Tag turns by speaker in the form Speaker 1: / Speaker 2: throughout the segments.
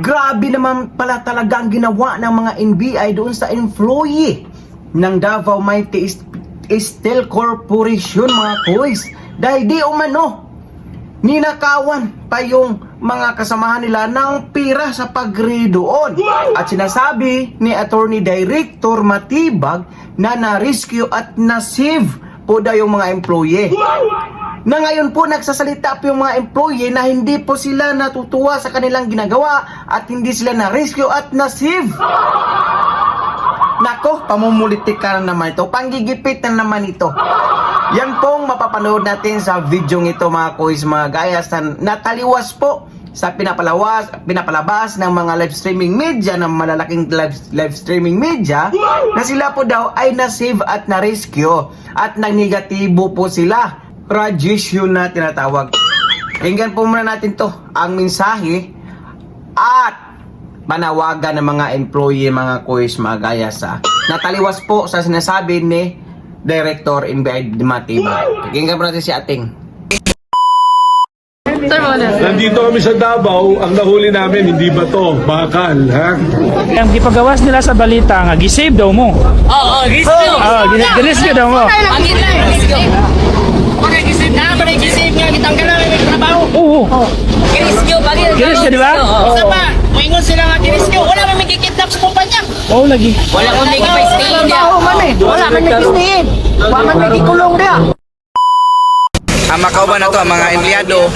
Speaker 1: Grabe naman pala talaga ang ginawa ng mga NBI doon sa employee ng Davao Mighty Steel Corporation, mga kuys. Dahil di umano, ninakawan pa yung mga kasamahan nila ng pira sa pag-read doon. At sinasabi ni Attorney Director Matibag na na-rescue at na-save po daw yung mga employee. Na ngayon po nagsasalita po yung mga employee na hindi po sila natutuwa sa kanilang ginagawa at hindi sila na-rescue at na-save. Nako, pamumulitik ka na naman ito. Panggigipit na naman ito. Yan pong mapapanood natin sa video ito, mga kuys, mga gayas, na nataliwas po sa pinapalabas ng mga live streaming media, ng malalaking live streaming media, na sila po daw ay na-save at na-rescue at nag-negatibo po sila. Radiation na tinatawag. Tingnan po muna natin to, ang mensahe at panawagan ng mga employee, mga kuys, mga gayas, nataliwas po sa sinasabi ni Director NBI Matibag. Tingnan po natin si Ating.
Speaker 2: Nandito kami sa Davao, ang nahuli namin hindi ba to, bakal, ha?
Speaker 3: Ang gipagawas nila sa balita nga gisave daw mo.
Speaker 4: Oo, gisave.
Speaker 3: Girescue daw mo.
Speaker 4: Ang gisave. Okay, gisave na. Pwede gisave nga. Kitanggal na may trabaho.
Speaker 3: Oo.
Speaker 4: Girescue.
Speaker 3: Girescue, di ba?
Speaker 4: Isa pa, maingon sila nga girescue. Wala man may kikidnap sa kumpanya.
Speaker 3: Oo, lagi.
Speaker 4: Wala man may kipaistiin niya.
Speaker 5: Wala man nagpistiin. Wala man nagikulong dia.
Speaker 6: Ang makauban na to, ang mga empleyado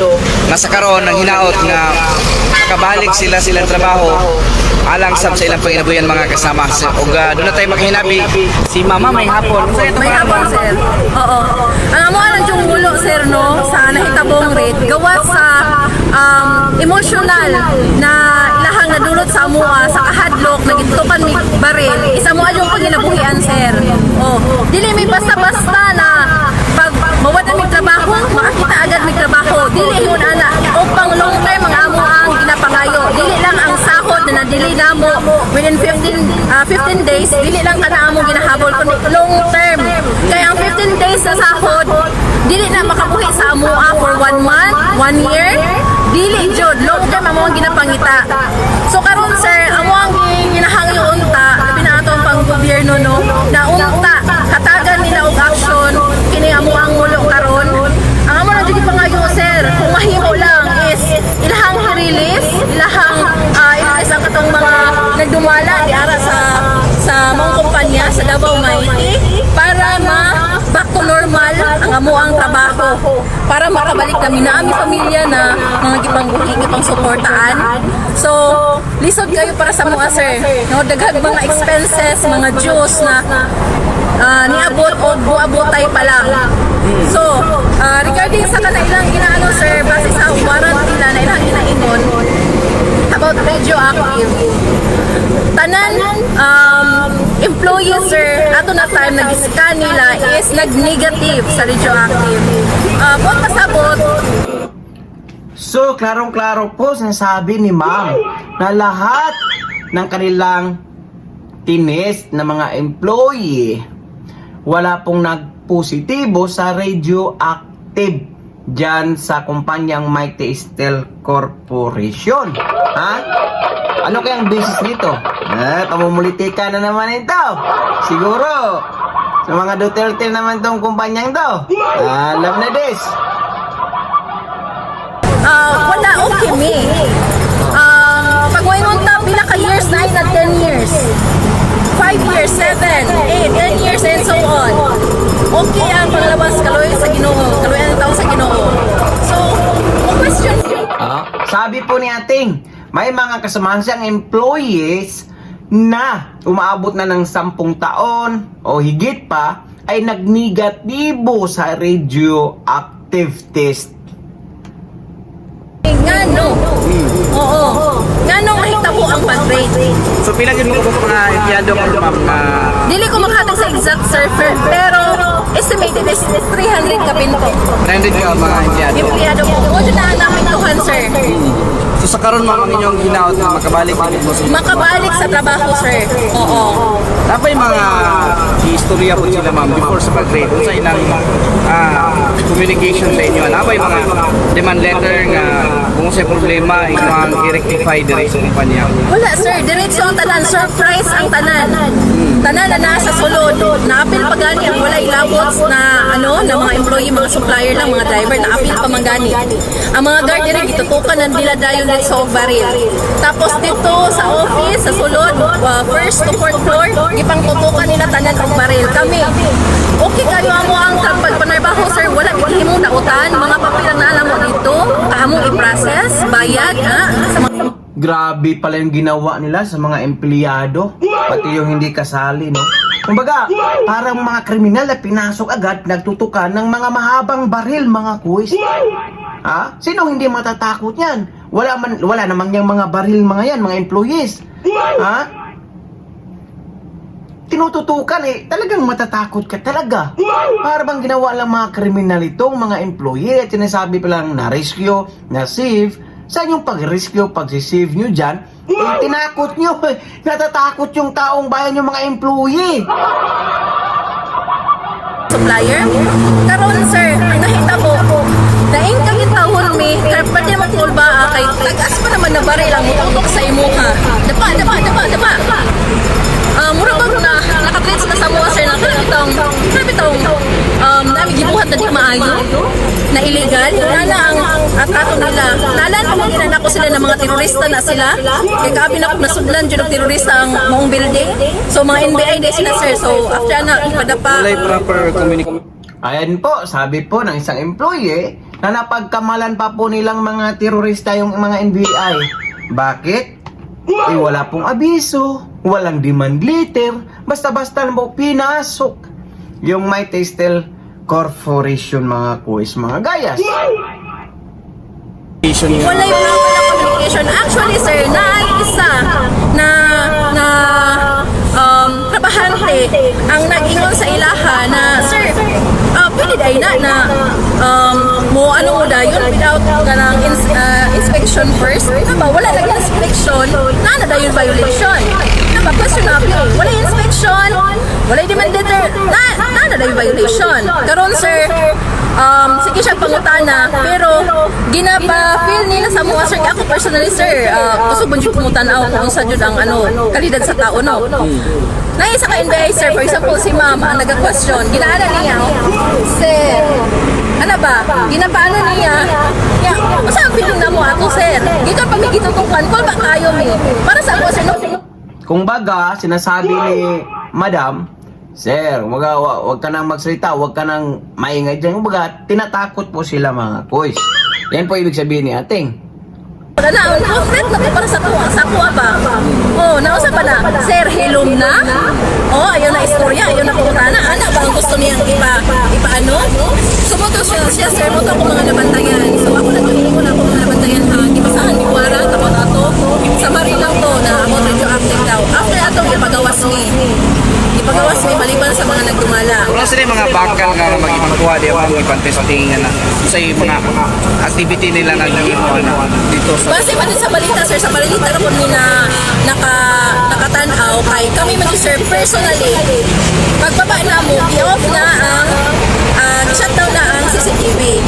Speaker 6: nasa karon ng hinaot nga makabalik sila silang trabaho alang sab sa ilang panginabuyan mga kasama. Ug doon na tayo maghinabi si Mama may hapon.
Speaker 7: May hapon, sir. Oo. Ang amo lang yung mulo, sir, no, sa nahitabong rate, gawa sa emotional na ilahang nadulot sa amoa, sa kahadlok, nagitukan ni baril. Isa mo yung panginabuhian, sir. Oh. Dili may basta-basta na pag mawad na may trabaho, makakita agad may trabaho. Dili yun, ana. Upang long term, ang amo ang ginapangayo. Dili lang ang sahod na nadili na mo within 15 days, dili lang ka na amo ginahabol kundi long term. Kaya ang 15 days na sahod, dili na makabuhi sa amoa for 1 month, 1 year. Dili jud, long term amo ang ginapangita. So karon, sir, amo ang ginahang yung unta, labi na ato ang pang-gobyerno, no, na unta, katagan nila og action, kini amo ang mulo karon. Ang amo na jud pangayo, sir, kung mahimo lang is ilahang release, ilahang ang katong mga nagdumala di ara sa mga kumpanya sa Davao Mighty para back to normal ang amo ang trabaho, para makabalik kami na aming pamilya na mga gipangbuhi, gipang suportaan. So lisod kayo para sa mga, sir, no, daghang mga expenses, mga dues na niabot o buabotay pa lang. So regarding sa kanailang ginaano, sir, base sa warranty nila na ilang ginaingon about radioactive, tanan employees, sir, ato na time nag-scan nila is nag-negative sa radioactive. Kung pasabot,
Speaker 1: So, klarong-klaro po sinasabi ni Ma'am na lahat ng kanilang tinest na mga employee wala pong nagpositibo sa radioactive dyan sa kumpanyang Mighty Steel Corporation. Ha? Ano kayang business nito? Pamumulitika na naman ito. Siguro sa mga Duterte naman tong kumpanyang to. Alam na this.
Speaker 7: wala okay me. Pag waingon ta pila ka years na 10 years. 5 years, 7, 8, 10 years and so on. Okay ang panglabas kaloy sa Ginoo. Kaloy ang taon sa Ginoo. So, kung question
Speaker 1: sabi po ni Ating, may mga kasamahan siyang employees na umaabot na ng 10 taon o higit pa ay nagnegatibo sa radioactive test.
Speaker 7: Ngano? Oo. Ngano mahitabo ang pag-rate?
Speaker 6: So pila gyud mo mga empleyado mo, ma'am, na
Speaker 7: Dili ko makahatag sa exact surfer, pero estimated is 300 ka pinto.
Speaker 6: 300 ka mga empleyado.
Speaker 7: Empleyado ko. Kung na namin tuhan, sir.
Speaker 6: So sa karon, ma'am, ang inyong hinaot na makabalik mo sa
Speaker 7: Makabalik sa trabaho, sir. Oo.
Speaker 6: Dapat mga istorya po sila, ma'am, before sa pag-rate sa ilang communication sa inyo. Napay mga demand letter nga kung sa problema, imang i-rectify diri sa kumpanya.
Speaker 7: Wala sir, diretso ang tanan, surprise ang tanan. Tanan na nasa sulod. Naapil pa gani ang walay labot na na mga employee, mga supplier lang, mga driver, naapil pa man gani. Ang mga guard diri gitutukan ng dila dayon dito sa baril. Tapos dito sa office, sa sulod, first to fourth floor, gipang tutukan nila tanan og baril. Kami, okay kayo amo ang pagpanarbaho sir, wala gihimo na utan, mga papel na alam mo dito, kaamong i-process, bayad, sa mga
Speaker 1: Grabe pala yung ginawa nila sa mga empleyado, pati yung hindi kasali, no? Kumbaga, parang mga kriminal na pinasok agad, nagtutukan ng mga mahabang baril, mga kuis. Ha? Sino hindi matatakot yan? Wala namang yung mga baril, mga yan, mga employees. Ha? Tinututukan talagang matatakot ka talaga. Para bang ginawa lang mga kriminal itong mga employee at sinasabi pa lang na rescue, na save. Saan yung pag-rescue, pag-save nyo dyan? Tinakot nyo, natatakot yung taong bayan, yung mga employee.
Speaker 7: supplier. Karon sir, ang nakita ko, daing kami tahon mi, kaya pwede magkulba kay tagas pa naman na baril ang mututok sa imuha. Dapa. Mura ba na nakatrits na sa mga sir na grabe tong nami gibuhat na di maayo na illegal. Wala ang atrato nila. Nalan ko mga ko sila ng mga terorista na sila. Kaya kaabi na nasudlan dyan ng terorista ang maong building. So mga NBI din sila sir. So after na ipadapa.
Speaker 6: Walay proper communication.
Speaker 1: Ayan po, sabi po ng isang employee na napagkamalan pa po nilang mga terorista yung mga NBI. Bakit? Wala pong abiso, walang demand letter, basta-basta lang po pinasok yung Mighty Steel Corporation, mga kuis, mga gayas.
Speaker 7: Wala yung communication. Actually sir, isa na trabahante ang nag-ingon sa ilaha na sir, pwede dahil na mo dayon without kanang inspection first. Diba? Wala nag inspection, na dayon violation. Diba? Questionable. Wala inspection, wala demand letter, na dayon violation. Karon sir, sige siya pangutana, pero ginapa-feel nila sa mga sir. Ako personally sir, gusto ba dito pumutanaw kung sa jud ang kalidad sa tao, no? Naisa ka NBI sir, for example si ma'am ang nag-question, ginaana niya, sir, ano ba, ginapaano niya, masa ang feeling na mo ako sir, dito pag gitutukan, kung ba kayo para sa ako sir, no?
Speaker 1: Kung baga, sinasabi ni Madam, Sir, wag ka nang magsalita, wag ka nang maingay dyan. Kung baga, tinatakot po sila, mga kuis. Yan po ibig sabihin ni ating.
Speaker 7: Wala na, conflict na po para sa kuha ba? Nausa pa na, sir, hilom na? Ayaw na istorya, ayaw na kumutana. Ano ba ang gusto niyang ipaano? Sumuto siya, sir, mo to ako mga nabantayan. So ako nagkahiling ko na ako mga nabantayan ha. Ipasahan ni Wara, tapos ato. Sa Marilang to na ako radioactive daw. After ato, ipagawas ipagawas may maliban sa mga nagdumala.
Speaker 6: Kung sila yung mga bakal nga mag-ipangkuha di ako ipantesting na sa mga activity nila na dito sa
Speaker 7: base pa din sa balita sir, sa balita na po nila nakatanaw kay kami mag-sir personally pagbaba na mo, i-off na ang shutdown na ang CCTV.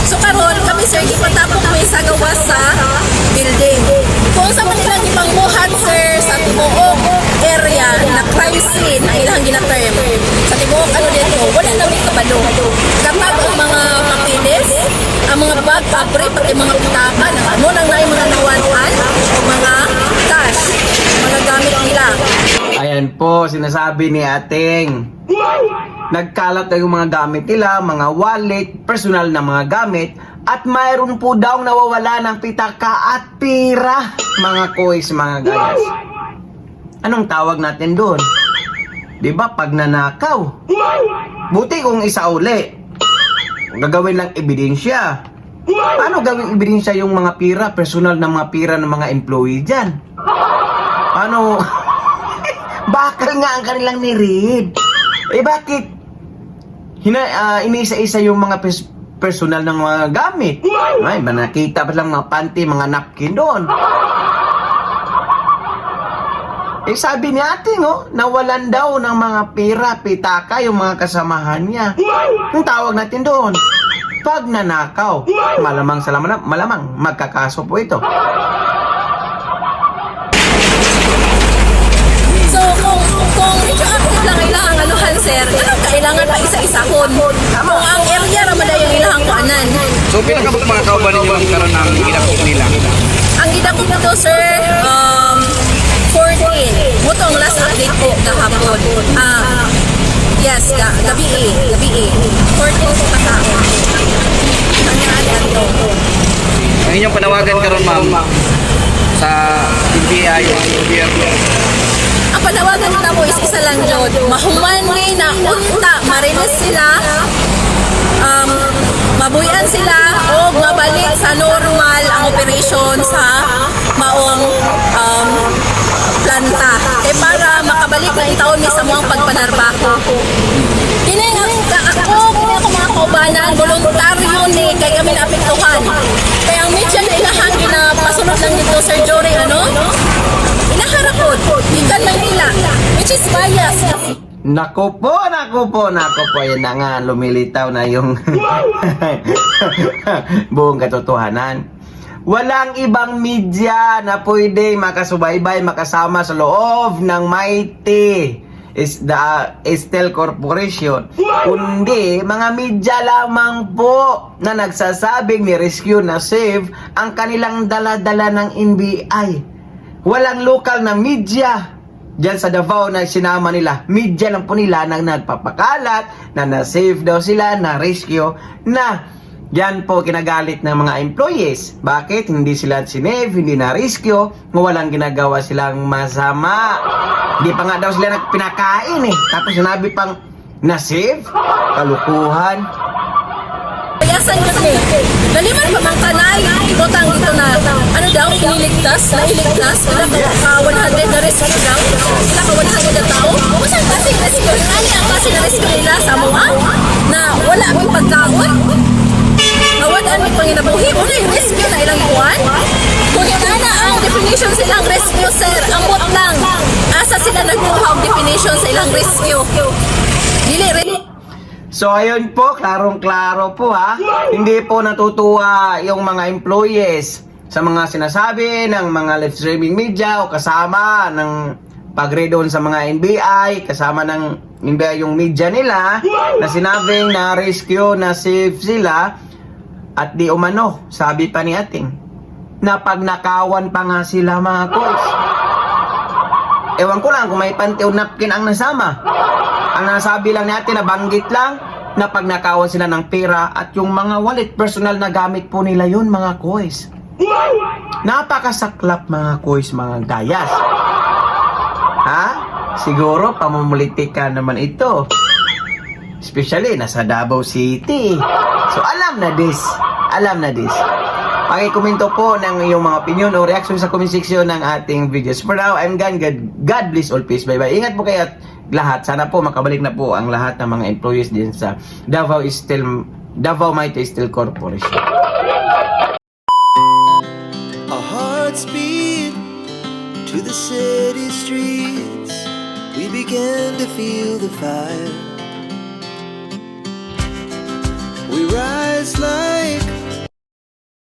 Speaker 7: So karon kami sir, ipatapok may sa gawas sa building. Kung sa manilang ibang buhat sir sa tibuok area na crime scene ang ilang gina-term sa tibuok dito, wala na may kabalo. Kapag ang mga papilis, ang mga bag, abre, pati mga utakan, nang na yung mga nawanan o mga cash, mga gamit nila.
Speaker 1: Ayan po, sinasabi ni ating. Nagkalat na yung mga gamit nila, mga wallet, personal na mga gamit, at mayroon po daw nawawala ng pitaka at pira, mga kuis, mga gayas. Anong tawag natin doon? Diba, pag nanakaw? Buti kung isa uli. Gagawin lang ebidensya. Paano gawing ebidensya yung mga pira, personal na mga pira ng mga employee dyan? Paano? Bakal nga ang kanilang niread. Bakit? Inisa-isa yung mga personal ng mga gamit. Ay, nakita pa lang mga panty, mga napkin doon. Sabi ni ating, nawalan daw ng mga pera, pitaka, yung mga kasamahan niya. Yung tawag natin doon. pagnanakaw. Malamang sa malamang magkakaso po ito.
Speaker 7: So, kung medyo active lang ilang anuhan, sir, anong kailangan pa isa-isahon? Kung ang area naman ay yung ilang kuanan.
Speaker 6: So pinakabuk mga kauban ninyo ang karon ng ginakop nila.
Speaker 7: Ang gidako nito, sir, 14. Mutong last update ko kahapon. Yes, gabi 14 sa katao. Ang ano.
Speaker 6: Ang inyong panawagan karon ma'am sa NBI o gobyerno.
Speaker 7: Ang panawagan na mo is isa lang, Jod. Mahuman ni na unta, marilis sila, mabuyan sila, o mabalik sa normal ang operation sa maong planta. Eh para makabalik na itaon ni sa mga pagpanarbaho. Kini ako mga kaubanan, voluntaryo ni kay kami naapektuhan. Kaya ang medya na ilahan ginapasunod lang nito, Sir Jory, ano? Inaharapod, ikan Maynila, which is bias.
Speaker 1: Nako po. Yan na nga, lumilitaw na yung buong katotohanan. Walang ibang media na pwede makasubaybay, makasama sa loob ng mighty is the Estel Corporation, kundi mga media lamang po na nagsasabing ni Rescue na save ang kanilang dala-dala ng NBI. Walang lokal na media diyan sa Davao na sinama nila. Media lang po nila nang nagpapakalat na na-save daw sila, na-rescue, na yan po kinagalit ng mga employees. Bakit hindi sila sinave, hindi na-rescue, walang ginagawa silang masama. Hindi pa nga daw sila pinakain eh. Tapos sinabi pang na-save? Kalukuhan.
Speaker 7: Payasan ko ni. Naliman pa mang tanay. Botang dito na, ano daw, iniligtas, nailigtas. Sila ka 100 na rescue daw. Sila ka 100 na tao. Masang kasi rescue. Ano ang kasi na rescue nila sa mga na wala ang pagkaon? Nawadaan may panginabuhi. Una yung rescue na ilang buwan. Kung na ang definition silang rescue, sir, amot lang. Asa sila nagkuha ang definition sa ilang rescue? Dili.
Speaker 1: So ayun po, klarong-klaro po ha. Hindi po natutuwa yung mga employees sa mga sinasabi ng mga live streaming media o kasama ng pagredon sa mga NBI, kasama ng NBI yung media nila na sinabing na rescue, na save sila at di umano, sabi pa ni ating na pagnakawan pa nga sila mga koys. Ewan ko lang kung may panty o napkin ang nasama. Ang nasabi lang natin, nabanggit lang na pagnakawan sila ng pera at yung mga wallet, personal na gamit po nila yun mga koys. Napakasaklap mga koys, mga gayas. Ha? Siguro pamumulitika naman ito. Especially nasa Davao City. So alam na this. Pakikomento po ng iyong mga opinion o reaction sa comment section ng ating videos. For now, I'm gone. God bless all. Peace. Bye-bye. Ingat po kayo at lahat. Sana po makabalik na po ang lahat ng mga employees din sa Davao Mighty Steel Corporation.
Speaker 8: Our hearts beat to the city streets. We began to feel the fire. We rise like